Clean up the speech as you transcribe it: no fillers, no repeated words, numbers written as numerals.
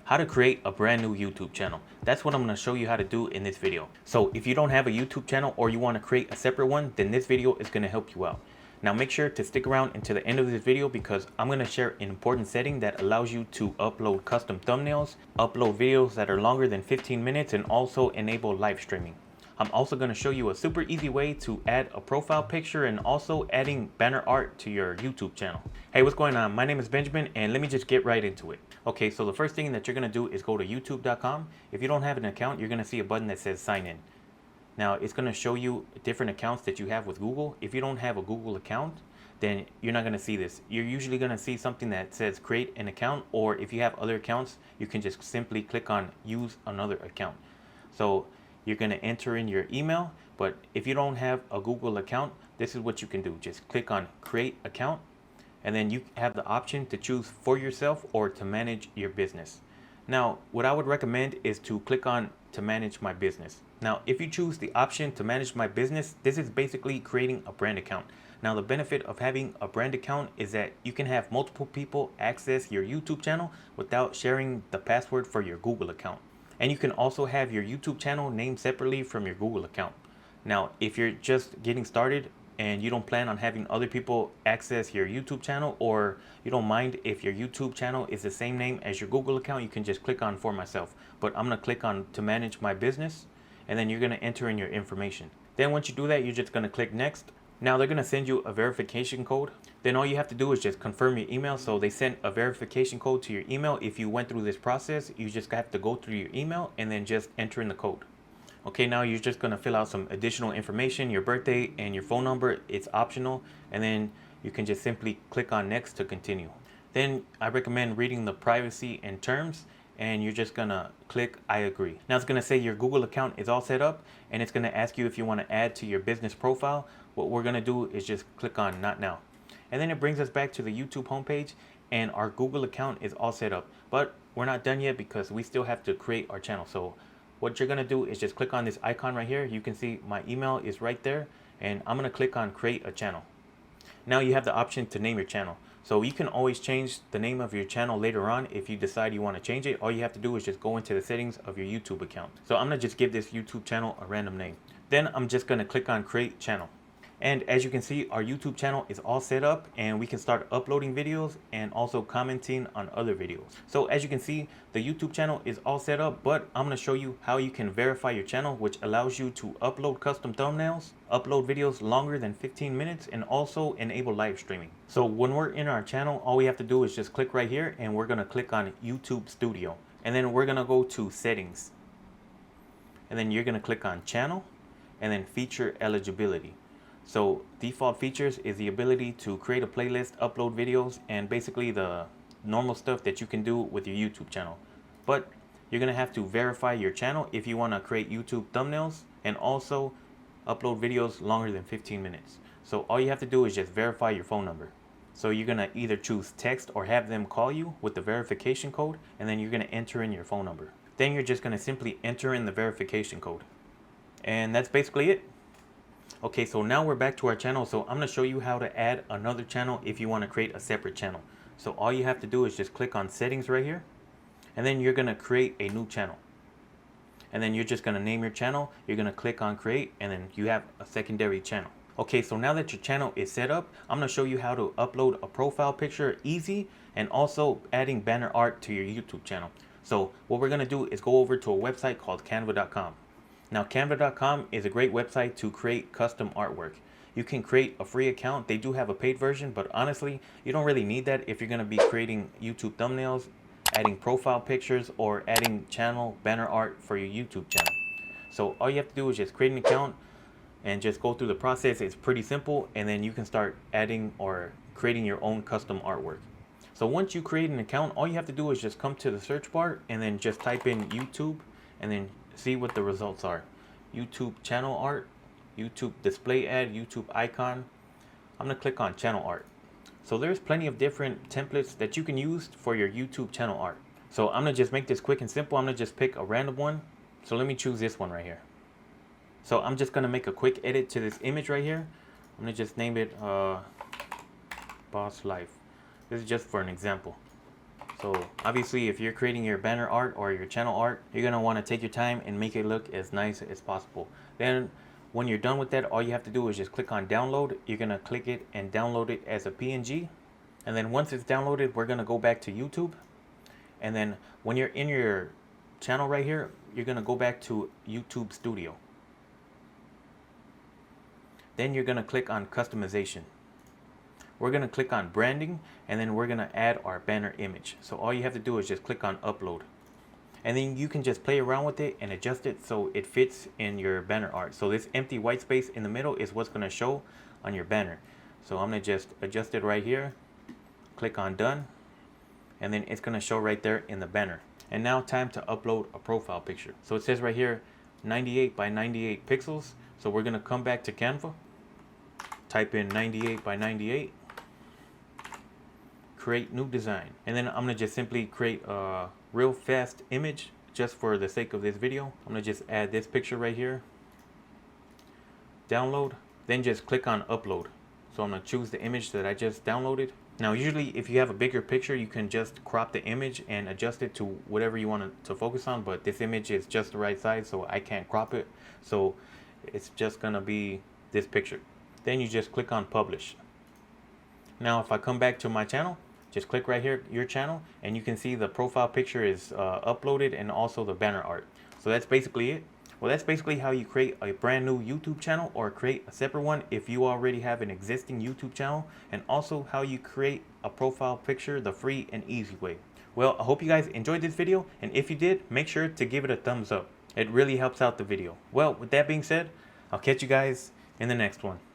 how to create a brand new YouTube channel. That's what I'm going to show you how to do in this video. So if you don't have a YouTube channel or you want to create a separate one, then this video is going to help you out. Now make sure to stick around until the end of this video because I'm going to share an important setting that allows you to upload custom thumbnails, upload videos that are longer than 15 minutes, and also enable live streaming. I'm also going to show you a super easy way to add a profile picture and also adding banner art to your YouTube channel. Hey, what's going on? My name is Benjamin and let me just get right into it. Okay, so the first thing that you're going to do is go to youtube.com. If you don't have an account, you're going to see a button that says sign in. Now it's going to show you different accounts that you have with Google. If you don't have a Google account, then you're not going to see this. You're usually going to see something that says create an account, or if you have other accounts, you can just simply click on use another account. So you're going to enter in your email, but if you don't have a Google account, this is what you can do. Just click on create account, and then you have the option to choose for yourself or to manage your business. Now, what I would recommend is to click on to manage my business. Now, if you choose the option to manage my business, this is basically creating a brand account. Now, the benefit of having a brand account is that you can have multiple people access your YouTube channel without sharing the password for your Google account. And you can also have your YouTube channel named separately from your Google account. Now, if you're just getting started and you don't plan on having other people access your YouTube channel, or you don't mind if your YouTube channel is the same name as your Google account, you can just click on for myself. But I'm going to click on to manage my business, and then you're going to enter in your information. Then once you do that, you're just going to click next. Now they're going to send you a verification code. Then all you have to do is just confirm your email. So they sent a verification code to your email. If you went through this process, you just have to go through your email and then just enter in the code. Okay, now you're just going to fill out some additional information, your birthday and your phone number. It's optional. And then you can just simply click on next to continue. Then I recommend reading the privacy and terms, and you're just going to click I agree. Now it's going to say your Google account is all set up, and it's going to ask you if you want to add to your business profile. What we're going to do is just click on not now. And then it brings us back to the YouTube homepage, and our Google account is all set up. But we're not done yet because we still have to create our channel. So what you're going to do is just click on this icon right here. You can see my email is right there, and I'm going to click on create a channel. Now you have the option to name your channel. So you can always change the name of your channel later on if you decide you want to change it. All you have to do is just go into the settings of your YouTube account. So I'm going to just give this YouTube channel a random name. Then I'm just going to click on create channel. And as you can see, our YouTube channel is all set up, and we can start uploading videos and also commenting on other videos. So as you can see, the YouTube channel is all set up, but I'm going to show you how you can verify your channel, which allows you to upload custom thumbnails, upload videos longer than 15 minutes, and also enable live streaming. So when we're in our channel, all we have to do is just click right here, and we're going to click on YouTube Studio. And then we're going to go to settings. And then you're going to click on channel and then feature eligibility. So default features is the ability to create a playlist, upload videos, and basically the normal stuff that you can do with your YouTube channel. But you're going to have to verify your channel if you want to create YouTube thumbnails and also upload videos longer than 15 minutes. So all you have to do is just verify your phone number. So you're going to either choose text or have them call you with the verification code, and then you're going to enter in your phone number. Then you're just going to simply enter in the verification code. And that's basically it. Okay, so now we're back to our channel. So I'm going to show you how to add another channel if you want to create a separate channel. So all you have to do is just click on settings right here, and then you're going to create a new channel. And then you're just going to name your channel. You're going to click on create, and then you have a secondary channel. Okay, so now that your channel is set up, I'm going to show you how to upload a profile picture easy, and also adding banner art to your YouTube channel. So what we're going to do is go over to a website called canva.com. Now canva.com is a great website to create custom artwork. You can create a free account. They do have a paid version, but honestly, you don't really need that if you're going to be creating YouTube thumbnails, adding profile pictures, or adding channel banner art for your YouTube channel. So all you have to do is just create an account and just go through the process. It's pretty simple, and then you can start adding or creating your own custom artwork. So once you create an account, all you have to do is just come to the search bar and then just type in YouTube, and then see what the results are. YouTube channel art, YouTube display ad, YouTube icon. I'm going to click on channel art. So there's plenty of different templates that you can use for your YouTube channel art. So I'm going to just make this quick and simple. I'm going to just pick a random one. So let me choose this one right here. So I'm just going to make a quick edit to this image right here. I'm going to just name it Boss Life. This is just for an example. So obviously if you're creating your banner art or your channel art, you're going to want to take your time and make it look as nice as possible. Then when you're done with that, all you have to do is just click on download. You're going to click it and download it as a PNG. And then once it's downloaded, we're going to go back to YouTube. And then when you're in your channel right here, you're going to go back to YouTube Studio. Then you're going to click on customization. We're going to click on branding, and then we're going to add our banner image. So all you have to do is just click on upload. And then you can just play around with it and adjust it so it fits in your banner art. So this empty white space in the middle is what's going to show on your banner. So I'm going to just adjust it right here. Click on done. And then it's going to show right there in the banner. And now time to upload a profile picture. So it says right here 98 by 98 pixels. So we're going to come back to Canva. Type in 98 by 98. Create new design. And then I'm going to just simply create a real fast image just for the sake of this video. I'm going to just add this picture right here. Download. Then just click on upload. So I'm going to choose the image that I just downloaded. Now usually if you have a bigger picture, you can just crop the image and adjust it to whatever you want to focus on, but this image is just the right size, so I can't crop it. So it's just gonna be this picture. Then you just click on publish. Now if I come back to my channel, just click right here, your channel, and you can see the profile picture is uploaded and also the banner art. So that's basically it. Well, that's basically how you create a brand new YouTube channel or create a separate one if you already have an existing YouTube channel, and also how you create a profile picture the free and easy way. Well, I hope you guys enjoyed this video, and if you did, make sure to give it a thumbs up. It really helps out the video. Well, with that being said, I'll catch you guys in the next one.